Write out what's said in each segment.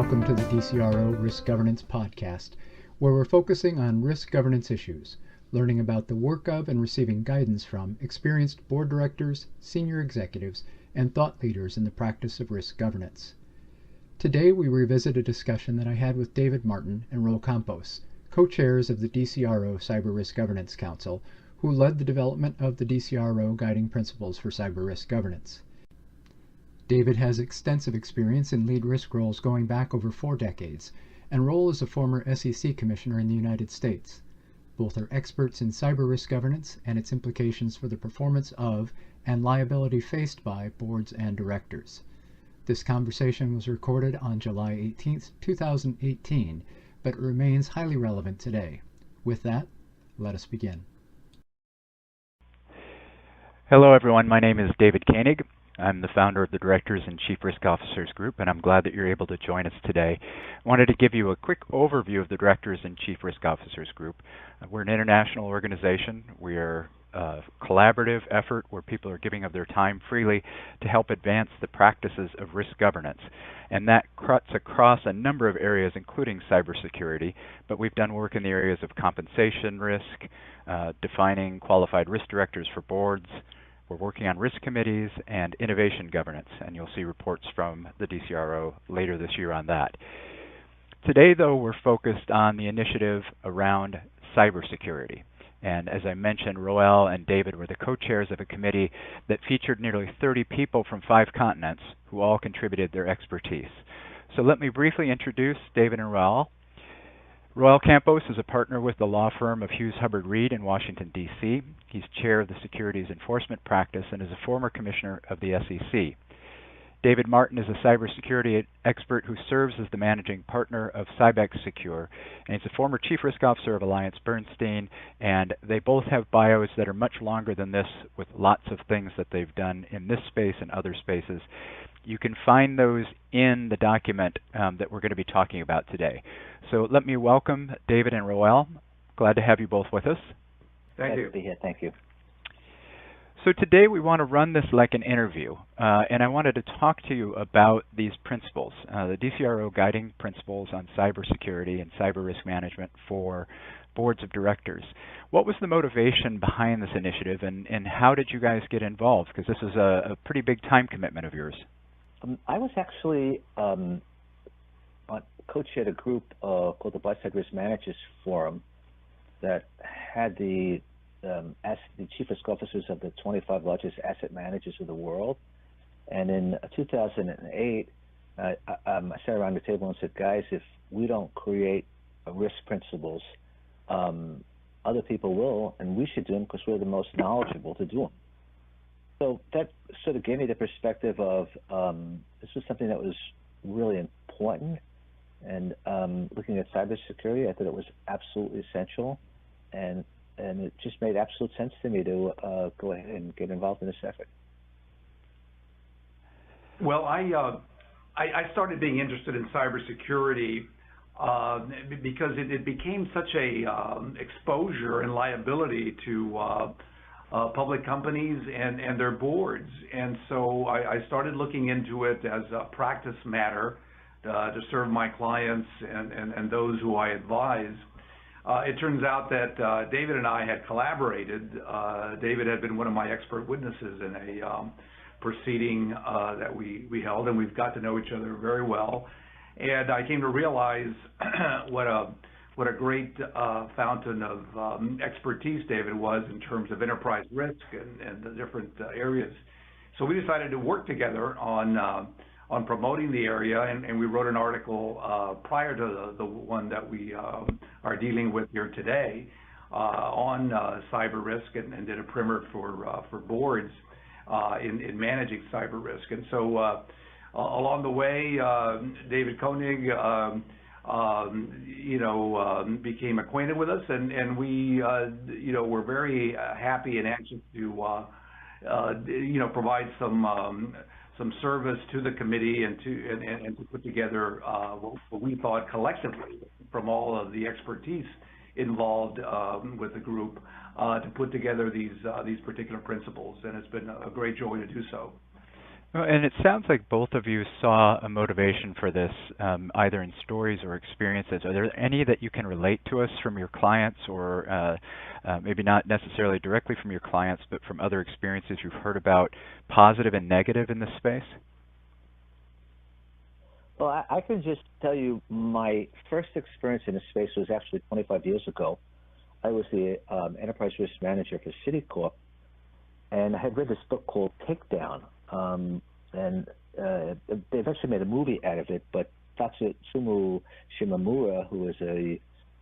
Welcome to the DCRO Risk Governance Podcast, where we're focusing on risk governance issues, learning about the work of and receiving guidance from experienced board directors, senior executives, and thought leaders in the practice of risk governance. Today we revisit a discussion that I had with David Martin and Roel Campos, co-chairs of the DCRO Cyber Risk Governance Council, who led the development of the DCRO Guiding Principles for Cyber Risk Governance. David has extensive experience in lead risk roles going back over 4 decades, and Roel is a former SEC commissioner in the United States. Both are experts in cyber risk governance and its implications for the performance of and liability faced by boards and directors. This conversation was recorded on July 18, 2018, but it remains highly relevant today. With that, let us begin. Hello everyone, my name is David Koenig. I'm the founder of the Directors and Chief Risk Officers Group, and I'm glad that you're able to join us today. I wanted to give you a quick overview of the Directors and Chief Risk Officers Group. We're an international organization. We are a collaborative effort where people are giving of their time freely to help advance the practices of risk governance. And that cuts across a number of areas, including cybersecurity, but we've done work in the areas of compensation risk, defining qualified risk directors for boards. We're working on risk committees and innovation governance, and you'll see reports from the DCRO later this year on that. Today, though, we're focused on the initiative around cybersecurity. And as I mentioned, Roel and David were the co-chairs of a committee that featured nearly 30 people from 5 continents who all contributed their expertise. So let me briefly introduce David and Roel. Roel Campos is a partner with the law firm of Hughes Hubbard Reed in Washington, D.C. He's chair of the Securities Enforcement Practice and is a former commissioner of the SEC. David Martin is a cybersecurity expert who serves as the managing partner of Cybex Secure, and he's a former chief risk officer of AllianceBernstein, and they both have bios that are much longer than this, with lots of things that they've done in this space and other spaces. You can find those in the document that we're going to be talking about today. So let me welcome David and Roel. Glad to have you both with us. Thank you. Glad to be here. Thank you. So today we want to run this like an interview, and I wanted to talk to you about these principles, the DCRO Guiding Principles on Cybersecurity and Cyber Risk Management for Boards of Directors. What was the motivation behind this initiative, and how did you guys get involved? Because this is a pretty big time commitment of yours. I was actually co-chaired a group called the Buy-Side Risk Managers Forum that had the chief risk officers of the 25 largest asset managers of the world. And in 2008, I sat around the table and said, guys, if we don't create risk principles, other people will, and we should do them because we're the most knowledgeable to do them. So that sort of gave me the perspective of this was something that was really important. And looking at cybersecurity, I thought it was absolutely essential. And it just made absolute sense to me to go ahead and get involved in this effort. Well, I started being interested in cybersecurity because it became such a exposure and liability to public companies and their boards. And so I started looking into it as a practice matter to serve my clients and those who I advise. It turns out that David and I had collaborated. David had been one of my expert witnesses in a proceeding that we held, and we've got to know each other very well. And I came to realize what a great fountain of expertise David was in terms of enterprise risk and the different areas. So we decided to work together on promoting the area, and we wrote an article prior to the one that we are dealing with here today on cyber risk, and did a primer for boards in managing cyber risk. And so along the way, David Koenig became acquainted with us, and we were very happy and anxious to provide some service to the committee and to put together what we thought collectively from all of the expertise involved with the group to put together these particular principles, and it's been a great joy to do so. Well, and it sounds like both of you saw a motivation for this, either in stories or experiences. Are there any that you can relate to us from your clients, or maybe not necessarily directly from your clients, but from other experiences you've heard about, positive and negative in this space? Well, I can just tell you my first experience in this space was actually 25 years ago. I was the enterprise risk manager for Citicorp, and I had read this book called Takedown. And they eventually made a movie out of it, but Tatsumu Shimamura, who was a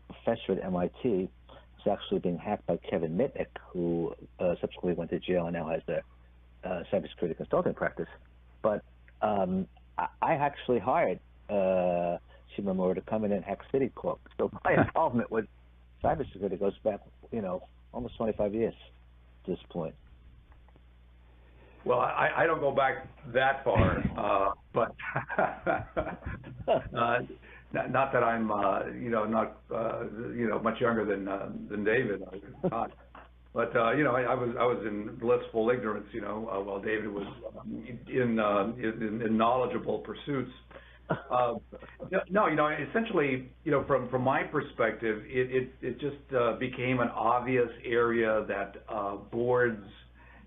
professor at MIT, was actually being hacked by Kevin Mitnick, who subsequently went to jail and now has a cybersecurity consulting practice. But I actually hired Shimamura to come in and hack Citicorp. So my involvement with cybersecurity goes back, almost 25 years at this point. Well, I don't go back that far, but not that I'm, much younger than David. But I was in blissful ignorance, while David was in knowledgeable pursuits. Essentially, from my perspective, it just became an obvious area that boards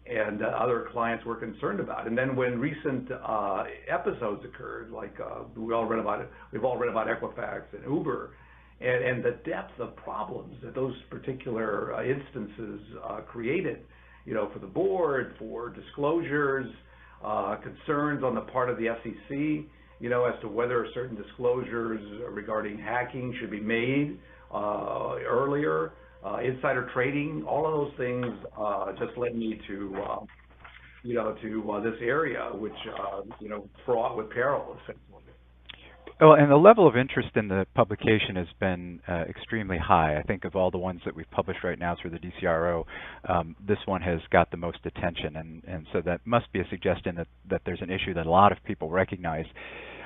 and other clients were concerned about. And then when recent episodes occurred, like we've all read about Equifax and Uber, and the depth of problems that those particular instances created, for the board, for disclosures, concerns on the part of the SEC, as to whether certain disclosures regarding hacking should be made earlier. Insider trading, all of those things just led me to this area, which fraught with peril, essentially. Well, and the level of interest in the publication has been extremely high. I think of all the ones that we've published right now through the DCRO, this one has got the most attention, and so that must be a suggestion that there's an issue that a lot of people recognize.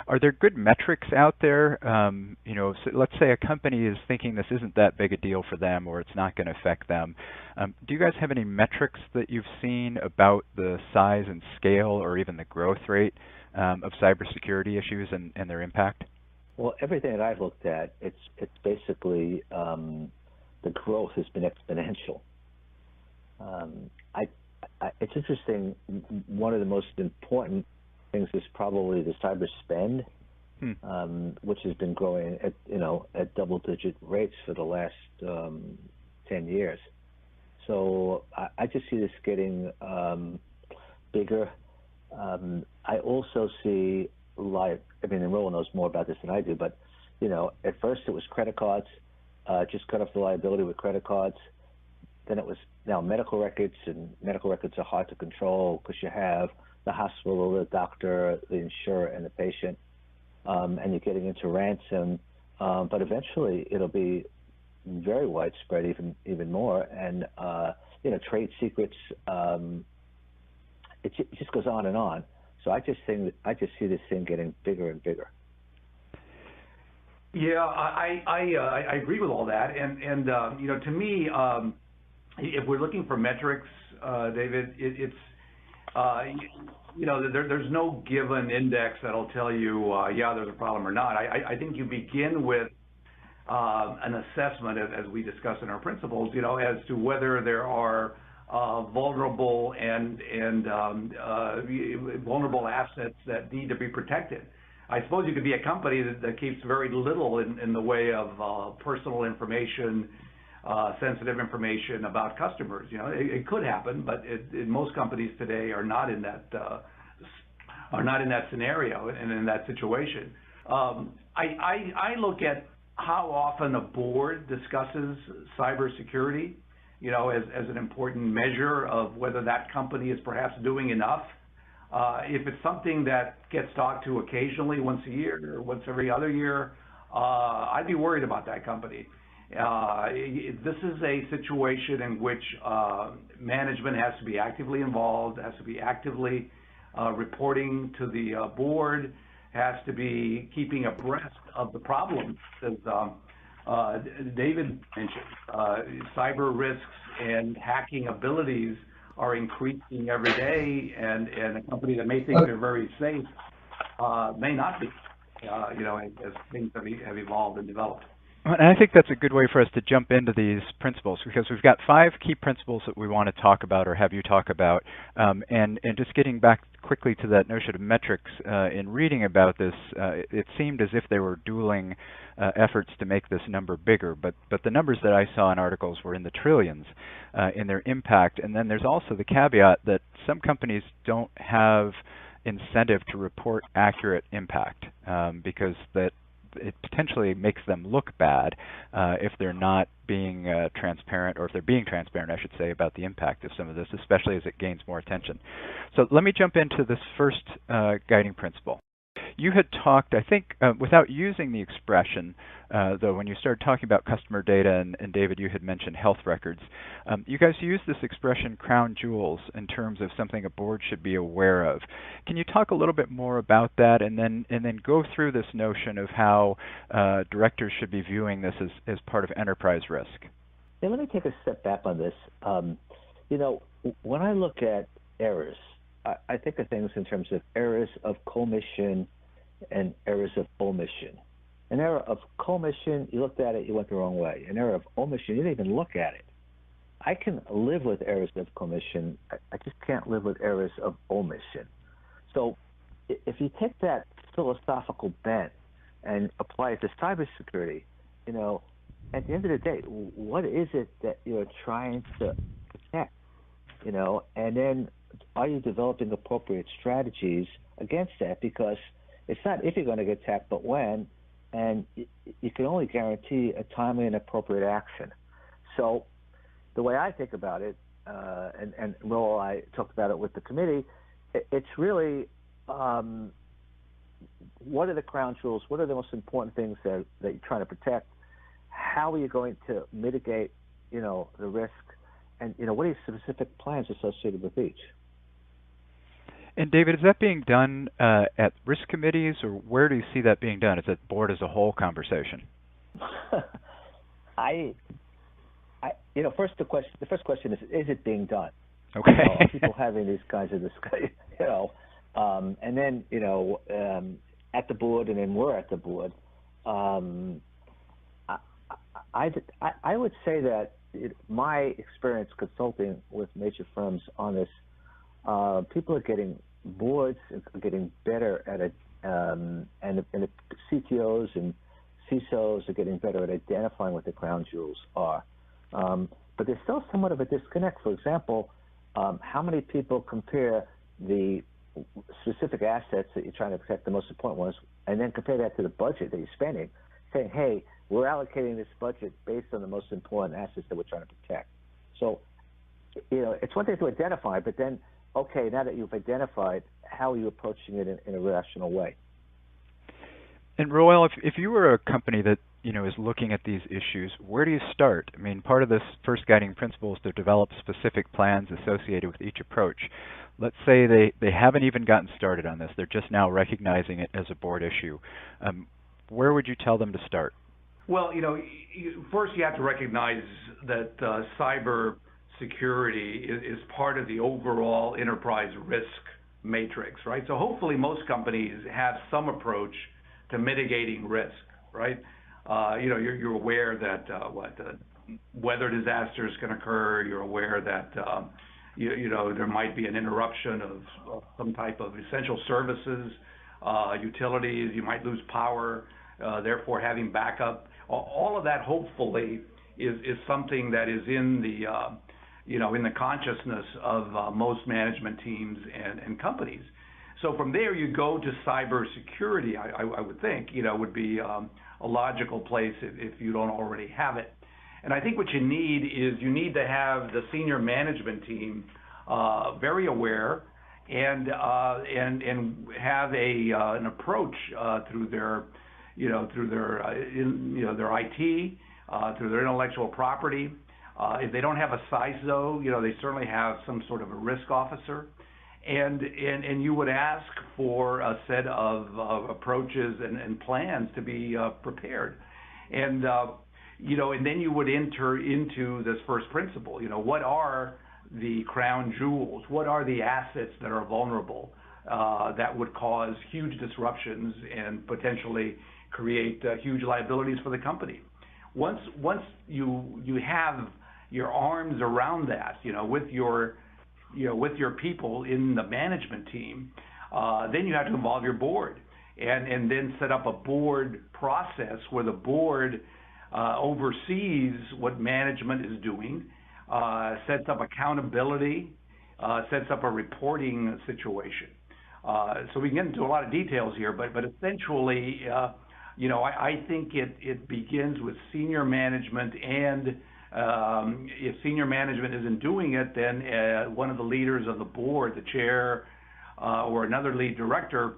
Are there good metrics out there? So let's say a company is thinking this isn't that big a deal for them, or it's not going to affect them. Do you guys have any metrics that you've seen about the size and scale, or even the growth rate of cybersecurity issues and their impact? Well, everything that I've looked at, it's basically the growth has been exponential. It's interesting. One of the most important things is probably the cyber spend, which has been growing at double-digit rates for the last 10 years. So I just see this getting bigger. I also see and Roel knows more about this than I do, but at first it was credit cards, just cut off the liability with credit cards. Then it was now medical records, and medical records are hard to control because you have the hospital, the doctor, the insurer, and the patient, and you're getting into ransom. But eventually, it'll be very widespread, even more. And trade secrets. It just goes on and on. So I just see this thing getting bigger and bigger. Yeah, I agree with all that, and to me, if we're looking for metrics, David, it's there's no given index that'll tell you, there's a problem or not. I think you begin with an assessment, as we discuss in our principles, as to whether there are vulnerable and vulnerable assets that need to be protected. I suppose you could be a company that keeps very little in the way of personal information, sensitive information about customers. It could happen, but most companies today are not in that scenario and in that situation. I look at how often a board discusses cybersecurity, as an important measure of whether that company is perhaps doing enough. If it's something that gets talked to occasionally, once a year or once every other year, I'd be worried about that company. This is a situation in which management has to be actively involved, has to be actively reporting to the board, has to be keeping abreast of the problems. As David mentioned, cyber risks and hacking abilities are increasing every day, and a company that may think they're very safe may not be, as things have evolved and developed. And I think that's a good way for us to jump into these principles, because we've got 5 key principles that we want to talk about or have you talk about. And just getting back quickly to that notion of metrics, in reading about this, it seemed as if they were dueling efforts to make this number bigger. But the numbers that I saw in articles were in the trillions in their impact. And then there's also the caveat that some companies don't have incentive to report accurate impact, because that it potentially makes them look bad if they're not being transparent, or if they're being transparent, I should say, about the impact of some of this, especially as it gains more attention. So let me jump into this first guiding principle. You had talked, I think, without using the expression, though, when you started talking about customer data, and David, you had mentioned health records, you guys used this expression crown jewels in terms of something a board should be aware of. Can you talk a little bit more about that, and then go through this notion of how directors should be viewing this as part of enterprise risk? Yeah, let me take a step back on this. When I look at errors, I think of things in terms of errors of commission and errors of omission. An error of commission, you looked at it, you went the wrong way. An error of omission, you didn't even look at it. I can live with errors of commission. I just can't live with errors of omission. So if you take that philosophical bent and apply it to cybersecurity, at the end of the day, what is it that you're trying to protect? And then are you developing appropriate strategies against that? Because it's not if you're going to get attacked, but when, and you can only guarantee a timely and appropriate action. So the way I think about it, and Roel, I talked about it with the committee, it's really what are the crown jewels? What are the most important things that you're trying to protect? How are you going to mitigate, the risk? And, what are your specific plans associated with each? And David, is that being done at risk committees, or where do you see that being done? Is it board as a whole conversation? First the first question is it being done? Okay. Are people having these kinds of discussions? And then at the board, and then we're at the board. I would say that my experience consulting with major firms on this, people are getting boards are getting better at it, and the CTOs and CISOs are getting better at identifying what the crown jewels are. But there's still somewhat of a disconnect. For example, how many people compare the specific assets that you're trying to protect, the most important ones, and then compare that to the budget that you're spending, saying, hey, we're allocating this budget based on the most important assets that we're trying to protect. So, it's one thing to identify, but then, okay, now that you've identified, how are you approaching it in a rational way? And Roel, if you were a company that is looking at these issues, where do you start? I mean, part of this first guiding principle is to develop specific plans associated with each approach. Let's say they haven't even gotten started on this; they're just now recognizing it as a board issue. Where would you tell them to start? Well, first you have to recognize that cyber security is part of the overall enterprise risk matrix, right? So hopefully most companies have some approach to mitigating risk, right? You're aware that weather disasters can occur. You're aware that there might be an interruption of some type of essential services, utilities. You might lose power, therefore having backup. All of that hopefully is something that is in the in the consciousness of most management teams and companies. So from there you go to cybersecurity. I would think would be a logical place if you don't already have it. And I think what you need is to have the senior management team very aware and have an approach through their their IT, through their intellectual property. If they don't have a CISO, they certainly have some sort of a risk officer, and you would ask for a set of approaches and plans to be prepared, and then you would enter into this first principle. What are the crown jewels? What are the assets that are vulnerable that would cause huge disruptions and potentially create huge liabilities for the company? Once you have your arms around that, with your people in the management team, then you have to involve your board and then set up a board process where the board oversees what management is doing, sets up accountability, sets up a reporting situation. So we can get into a lot of details here, but essentially, I think it begins with senior management, and if senior management isn't doing it, then one of the leaders of the board, the chair, or another lead director,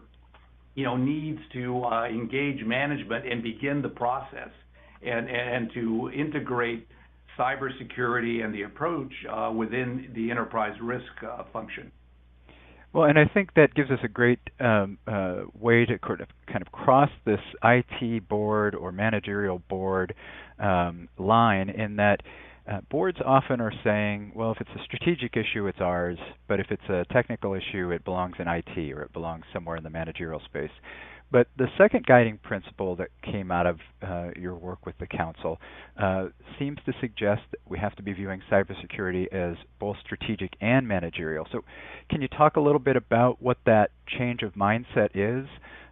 needs to engage management and begin the process and to integrate cybersecurity and the approach within the enterprise risk function. Well, and I think that gives us a great way to kind of cross this IT board or managerial board line, in that boards often are saying, well, if it's a strategic issue, it's ours, but if it's a technical issue, it belongs in IT or it belongs somewhere in the managerial space. But the second guiding principle that came out of your work with the council seems to suggest that we have to be viewing cybersecurity as both strategic and managerial. So can you talk a little bit about what that change of mindset is?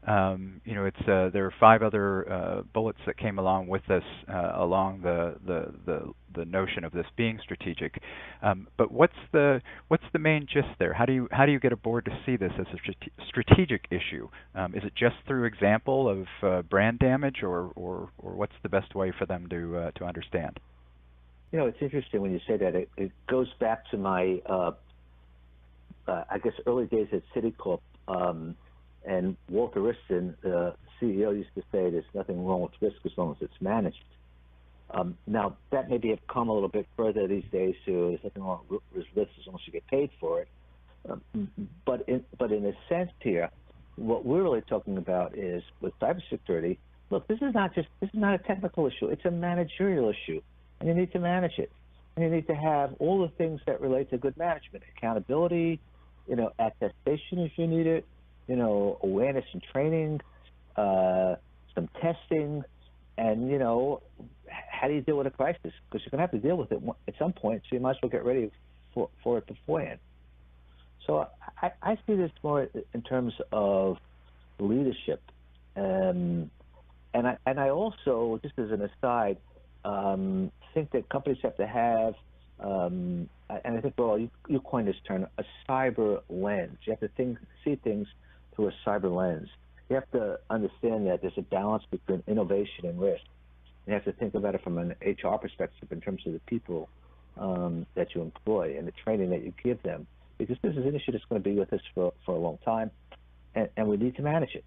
There are 5 other bullets that came along with this, along the notion of this being strategic. But what's the main gist there? How do you get a board to see this as a strategic issue? Is it just through example of brand damage, or what's the best way for them to understand? It's interesting when you say that. It goes back to my, I guess, early days at Citicorp. And Walter Wriston, the CEO, used to say there's nothing wrong with risk as long as it's managed. Now, that maybe have come a little bit further these days to there's nothing wrong with risk as long as you get paid for it. But in a sense here, what we're really talking about is with cybersecurity, look, this is not a technical issue. It's a managerial issue, and you need to manage it. And you need to have all the things that relate to good management, accountability, attestation if you need it, awareness and training, some testing, and, how do you deal with a crisis? Because you're going to have to deal with it at some point, so you might as well get ready for it beforehand. So I see this more in terms of leadership. And I also, just as an aside, think that companies have to have, and I think, Roel, you coined this term, a cyber lens. You have to see things through a cyber lens. You have to understand that there's a balance between innovation and risk. You have to think about it from an HR perspective in terms of the people that you employ and the training that you give them, because this is an issue that's going to be with us for a long time, and we need to manage it.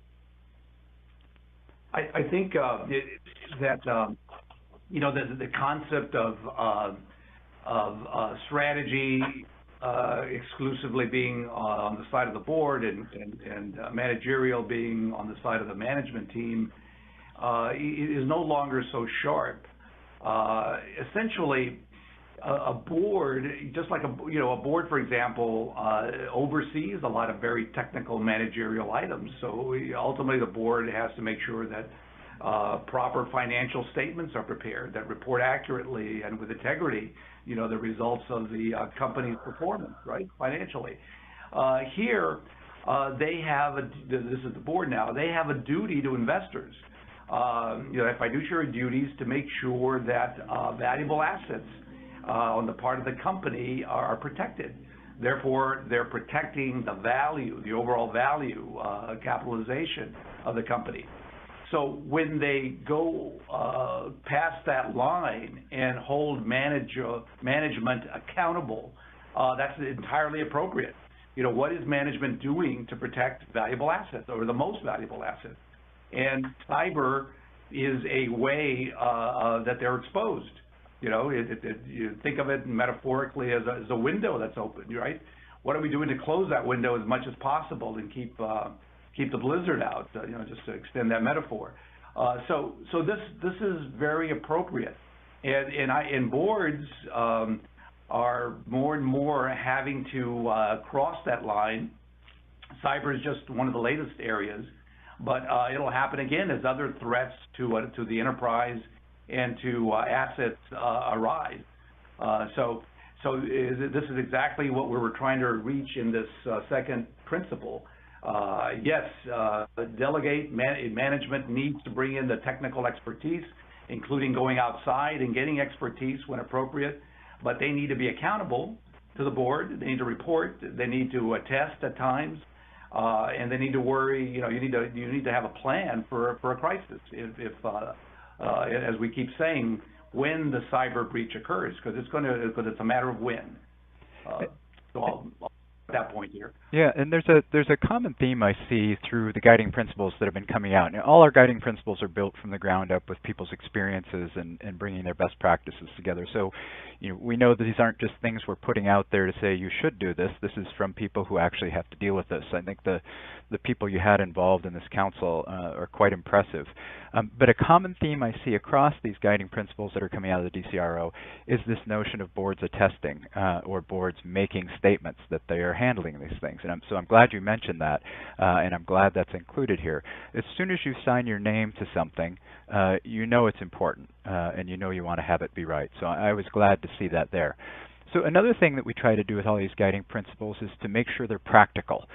I think that the concept of strategy exclusively being on the side of the board and managerial being on the side of the management team is no longer so sharp. Essentially, a board, just like a board, for example, oversees a lot of very technical managerial items. So ultimately, the board has to make sure that proper financial statements are prepared that report accurately and with integrity, the results of the company's performance, right, financially. Here, they have this is the board now. They have a duty to investors. Fiduciary duties to make sure that valuable assets on the part of the company are protected. Therefore, they're protecting the value, the overall value, capitalization of the company. So when they go past that line and hold management accountable, that's entirely appropriate. What is management doing to protect valuable assets, or the most valuable assets? And cyber is a way that they're exposed. You think of it metaphorically as a window that's open, right? What are we doing to close that window as much as possible and keep the blizzard out? Just to extend that metaphor. So this is very appropriate, and boards are more and more having to cross that line. Cyber is just one of the latest areas, but it'll happen again as other threats to the enterprise and to assets arise. So this is exactly what we were trying to reach in this second principle. Yes, delegate management needs to bring in the technical expertise, including going outside and getting expertise when appropriate, but they need to be accountable to the board. They need to report. They need to attest at times, and they need to worry. You need to have a plan for a crisis. If as we keep saying, when the cyber breach occurs, because it's a matter of when. So I'll at that point here. Yeah, and there's a common theme I see through the guiding principles that have been coming out. Now, all our guiding principles are built from the ground up with people's experiences and bringing their best practices together. So, we know that these aren't just things we're putting out there to say you should do this. This is from people who actually have to deal with this. I think the people you had involved in this council are quite impressive. But a common theme I see across these guiding principles that are coming out of the DCRO is this notion of boards attesting or boards making statements that they are handling these things. And so I'm glad you mentioned that, and I'm glad that's included here. As soon as you sign your name to something, you know it's important, and you know you want to have it be right. So I was glad to see that there. So another thing that we try to do with all these guiding principles is to make sure they're practical.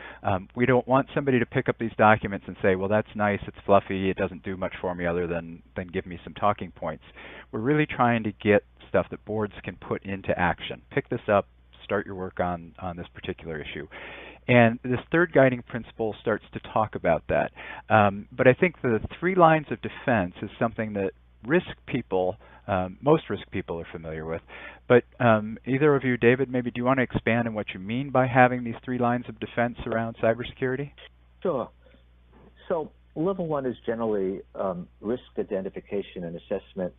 We don't want somebody to pick up these documents and say, well, that's nice, it's fluffy, it doesn't do much for me other than give me some talking points. We're really trying to get stuff that boards can put into action. Pick this up, start your work on this particular issue. And this third guiding principle starts to talk about that. But I think the 3 lines of defense is something that most risk people are familiar with. But either of you, David, maybe do you want to expand on what you mean by having these 3 lines of defense around cybersecurity? Sure. So level 1 is generally risk identification and assessment.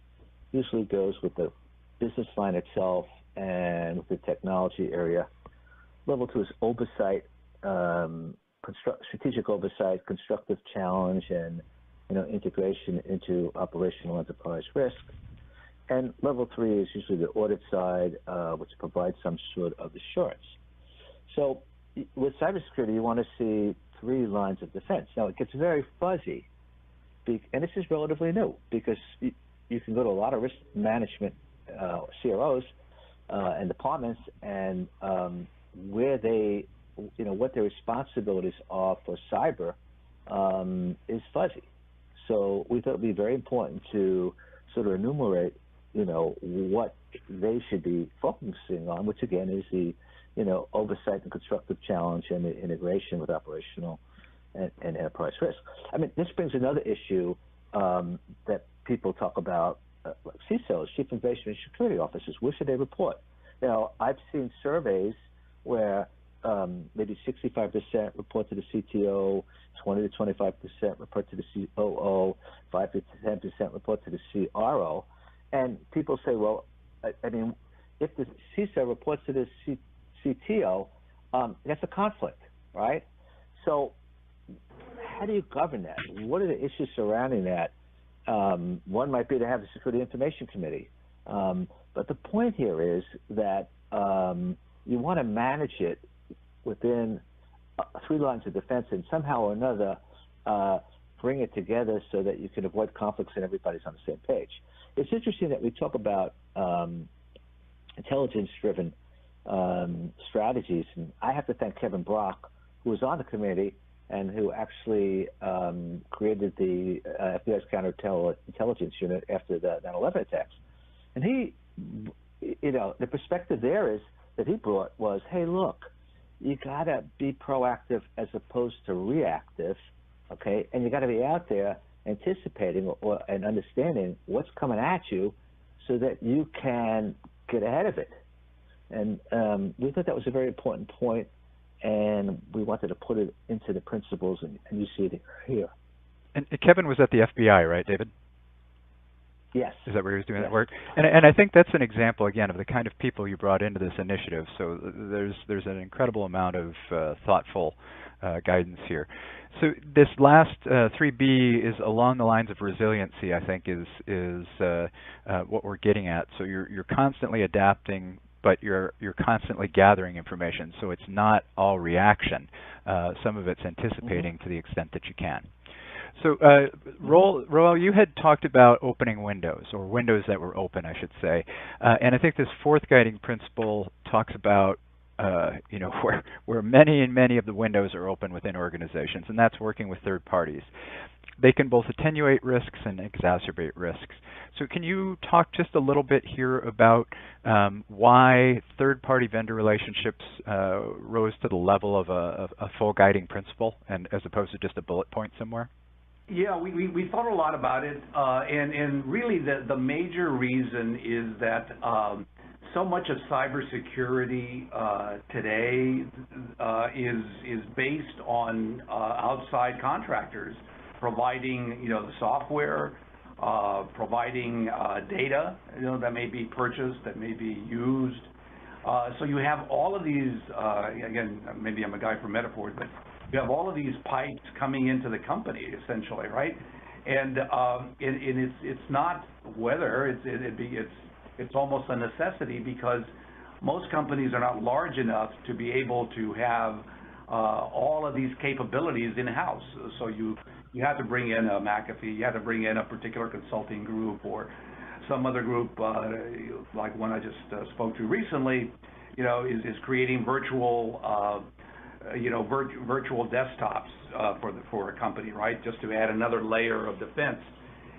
Usually goes with the business line itself and with the technology area. Level 2 is oversight, strategic oversight, constructive challenge, and integration into operational enterprise risk. And level 3 is usually the audit side, which provides some sort of assurance. So with cybersecurity, you want to see 3 lines of defense. Now, it gets very fuzzy, and this is relatively new, because you can go to a lot of risk management CROs and departments, and where they, what their responsibilities are for cyber is fuzzy. So we thought it would be very important to sort of enumerate, what they should be focusing on, which again is the, oversight and constructive challenge and the integration with operational and enterprise risk. I mean, this brings another issue that people talk about, like CISOs, Chief Information Security Officers. Where should they report? I've seen surveys where maybe 65% report to the CTO, 20 to 25% report to the COO, 5 to 10% report to the CRO. And people say, well, I mean, if the CISO reports to the CTO, that's a conflict, right? So how do you govern that? What are the issues surrounding that? One might be to have the Security Information Committee. But the point here is that you want to manage it within 3 lines of defense and somehow or another bring it together so that you can avoid conflicts and everybody's on the same page. It's interesting that we talk about intelligence-driven strategies, and I have to thank Kevin Brock, who was on the committee and who actually created the FBI's counterintelligence unit after the 9/11 attacks. And he, the perspective there is that he brought was, hey, look, you got to be proactive as opposed to reactive, okay? And you got to be out there anticipating and understanding what's coming at you so that you can get ahead of it. And we thought that was a very important point, and we wanted to put it into the principles, and you see it here. And Kevin was at the FBI, right, David? Yes. Is that where he was doing that work? And I think that's an example, again, of the kind of people you brought into this initiative. So there's an incredible amount of thoughtful guidance here. So this last 3B is along the lines of resiliency, I think, is what we're getting at. So you're constantly adapting but you're constantly gathering information, so it's not all reaction. Some of it's anticipating to the extent that you can. So, Roel, you had talked about opening windows, or windows that were open, I should say, and I think this fourth guiding principle talks about where many of the windows are open within organizations, and that's working with third parties. They can both attenuate risks and exacerbate risks. So can you talk just a little bit here about why third-party vendor relationships rose to the level of a full guiding principle, and as opposed to just a bullet point somewhere? Yeah, we thought a lot about it, and really the major reason is that so much of cybersecurity today is based on outside contractors providing, the software, providing data, that may be purchased, that may be used. So you have all of these. Again, maybe I'm a guy for metaphors, but you have all of these pipes coming into the company, essentially, right? And it's not whether it's almost a necessity, because most companies are not large enough to be able to have all of these capabilities in-house. So you have to bring in a McAfee, you have to bring in a particular consulting group or some other group, like one I just spoke to recently, is creating virtual desktops for a company, right? Just to add another layer of defense.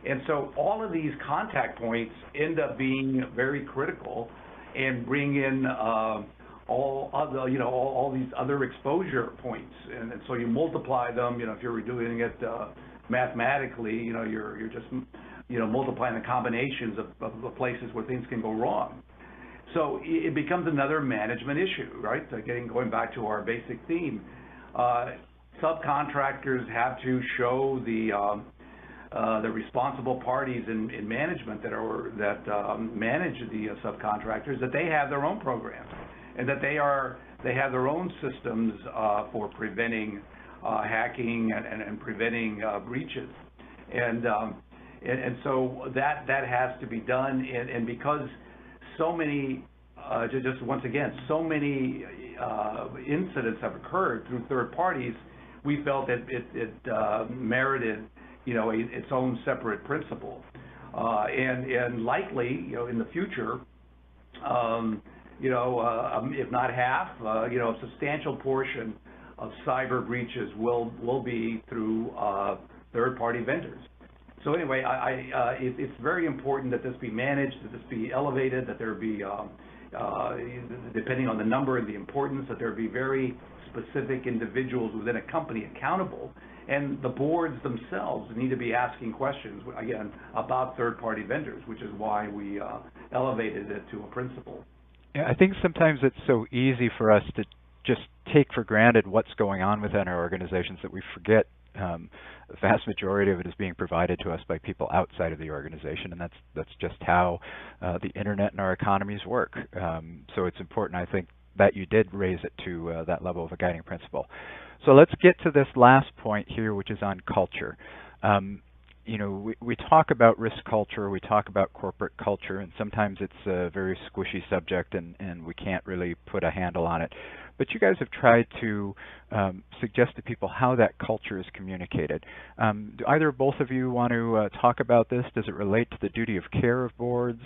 And so all of these contact points end up being very critical and bring in all these other exposure points. And so you multiply them, if you're doing it mathematically, you're just multiplying the combinations of the places where things can go wrong. So it becomes another management issue, right? Going back to our basic theme, subcontractors have to show the responsible parties in management that manage the subcontractors that they have their own programs and that they have their own systems for preventing hacking and preventing breaches, and so that has to be done, and because so many so many incidents have occurred through third parties, we felt that it merited its own separate principle, and likely in the future, if not half, a substantial portion of cyber breaches will be through third-party vendors. So anyway, it's very important that this be managed, that this be elevated, that there be, depending on the number and the importance, that there be very specific individuals within a company accountable, and the boards themselves need to be asking questions, again, about third-party vendors, which is why we elevated it to a principle. Yeah, I think sometimes it's so easy for us to just take for granted what's going on within our organizations that we forget the vast majority of it is being provided to us by people outside of the organization, and that's just how the internet and our economies work. So it's important, I think, that you did raise it to that level of a guiding principle. So let's get to this last point here, which is on culture. We talk about risk culture, we talk about corporate culture, and sometimes it's a very squishy subject and we can't really put a handle on it. But you guys have tried to suggest to people how that culture is communicated. Do either or both of you want to talk about this? Does it relate to the duty of care of boards,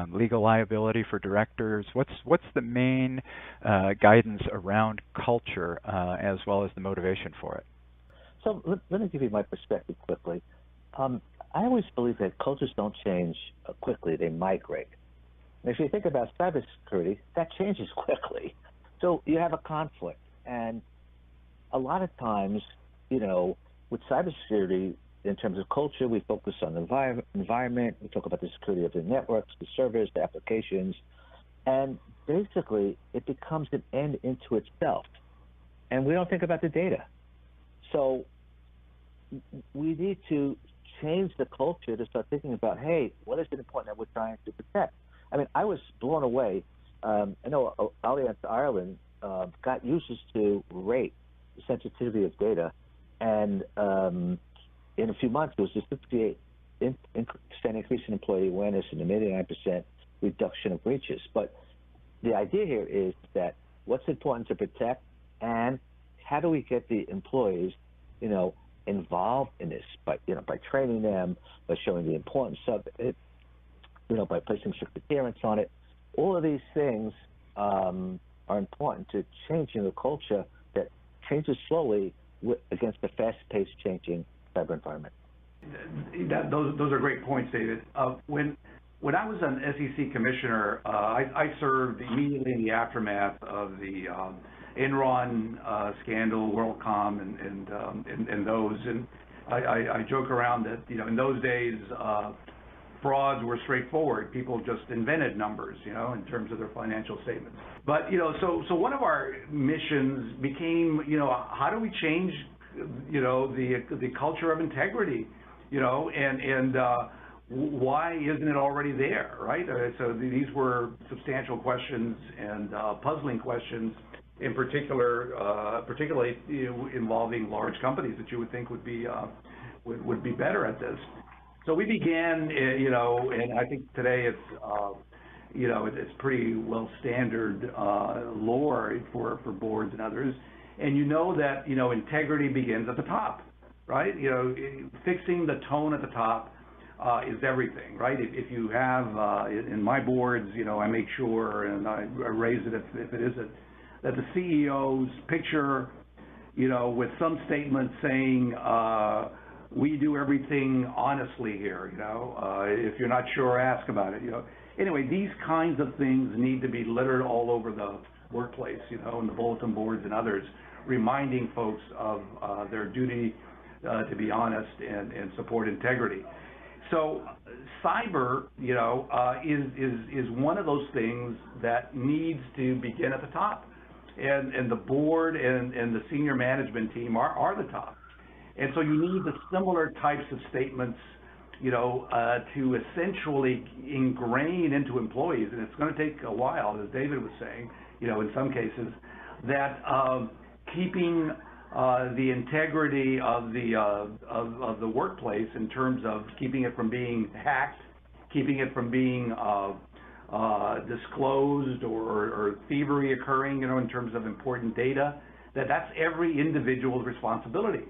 legal liability for directors? What's the main guidance around culture as well as the motivation for it? So let me give you my perspective quickly. I always believe that cultures don't change quickly, they migrate. And if you think about cybersecurity, that changes quickly. So you have a conflict, and a lot of times, with cybersecurity, in terms of culture, we focus on the environment, we talk about the security of the networks, the servers, the applications, and basically it becomes an end into itself, and we don't think about the data. So we need to change the culture to start thinking about, hey, what is it important that we're trying to protect? I mean, I was blown away. I know Allianz Ireland got users to rate the sensitivity of data, and in a few months, it was a 58% increase in employee awareness and a 89% reduction of breaches. But the idea here is that what's important to protect, and how do we get the employees, involved in this by training them, by showing the importance of it, by placing strict adherence on it. All of these things are important to changing the culture that changes slowly against the fast-paced changing cyber environment. Those are great points, David. When I was an SEC commissioner, I served immediately in the aftermath of the Enron scandal, WorldCom, and those. And I joke around that in those days frauds were straightforward. People just invented numbers, in terms of their financial statements. But so one of our missions became, how do we change, the culture of integrity, and why isn't it already there, right? So these were substantial questions and puzzling questions, in particular, particularly involving large companies that you would think would be better at this. So we began, and I think today it's, it's pretty well standard lore for boards and others, and that integrity begins at the top, right? Fixing the tone at the top is everything, right? If you have, in my boards, I make sure, and I raise it if it isn't, that the CEO's picture, with some statement saying, we do everything honestly here, if you're not sure, ask about it, Anyway, these kinds of things need to be littered all over the workplace, in the bulletin boards and others, reminding folks of their duty to be honest and support integrity. So cyber, is one of those things that needs to begin at the top. And the board and the senior management team are the top. And so you need the similar types of statements, to essentially ingrain into employees. And it's going to take a while, as David was saying, in some cases, that keeping the integrity of the workplace in terms of keeping it from being hacked, keeping it from being disclosed or thievery occurring, in terms of important data, that's every individual's responsibility.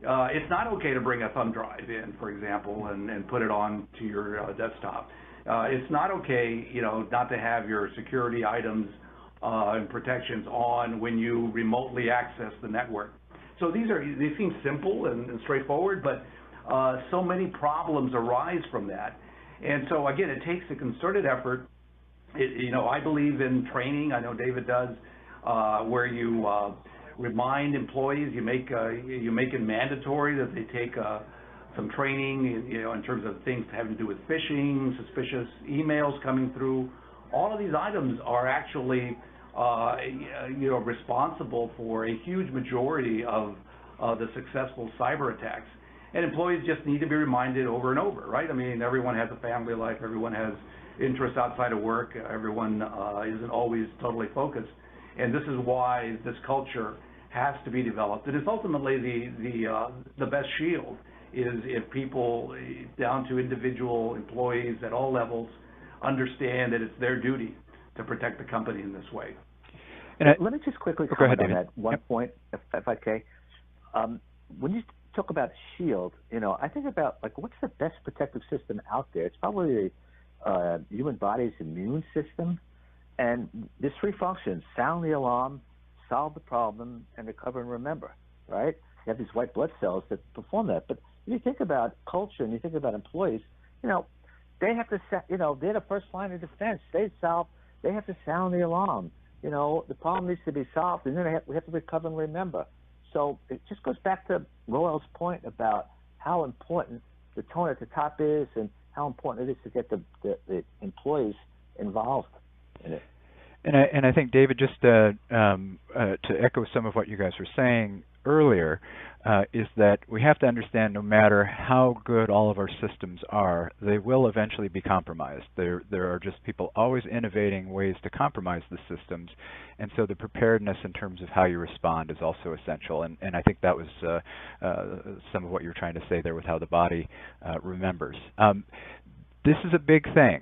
It's not okay to bring a thumb drive in, for example, and put it on to your desktop. It's not okay, not to have your security items and protections on when you remotely access the network. So they seem simple and straightforward, but so many problems arise from that. And so again, it takes a concerted effort. I believe in training. I know David does, where you remind employees, you make it mandatory that they take some training, in terms of things having to do with phishing, suspicious emails coming through. All of these items are actually, responsible for a huge majority of the successful cyber attacks. And employees just need to be reminded over and over, right? I mean, everyone has a family life, everyone has interests outside of work, everyone isn't always totally focused. And this is why this culture has to be developed. It is ultimately the best shield is if people, down to individual employees at all levels, understand that it's their duty to protect the company in this way. Let me just quickly comment on that one point, if I can. When you talk about shield, I think about what's the best protective system out there? It's probably the human body's immune system, and there's three functions: sound the alarm, solve the problem, and recover and remember. Right? You have these white blood cells that perform that. But if you think about culture and you think about employees, they have to, they're the first line of defense. They have to sound the alarm. The problem needs to be solved, and then we have to recover and remember. So it just goes back to Roel's point about how important the tone at the top is and how important it is to get the employees involved in it. And I think, David, just to echo some of what you guys were saying earlier, is that we have to understand no matter how good all of our systems are, they will eventually be compromised. There are just people always innovating ways to compromise the systems, and so the preparedness in terms of how you respond is also essential. And I think that was some of what you were trying to say there with how the body remembers. This is a big thing.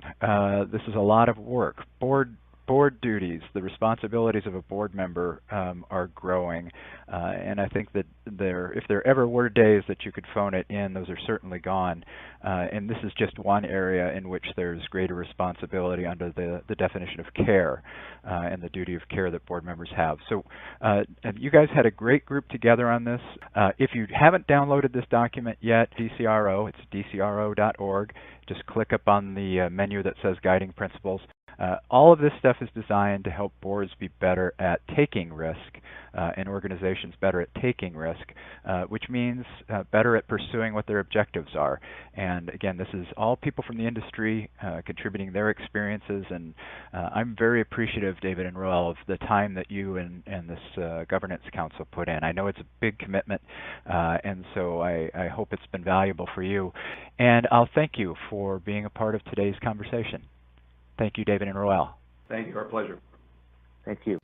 This is a lot of work. Board board duties, the responsibilities of a board member are growing, and I think that if there ever were days that you could phone it in, those are certainly gone. And this is just one area in which there's greater responsibility under the definition of care and the duty of care that board members have. So you guys had a great group together on this. If you haven't downloaded this document yet, DCRO, it's dcro.org. Just click up on the menu that says Guiding Principles. All of this stuff is designed to help boards be better at taking risk and organizations better at taking risk, which means better at pursuing what their objectives are. And again, this is all people from the industry contributing their experiences, and I'm very appreciative, David and Roel, of the time that you and this Governance Council put in. I know it's a big commitment, and so I hope it's been valuable for you. And I'll thank you for being a part of today's conversation. Thank you, David and Roel. Thank you. Our pleasure. Thank you.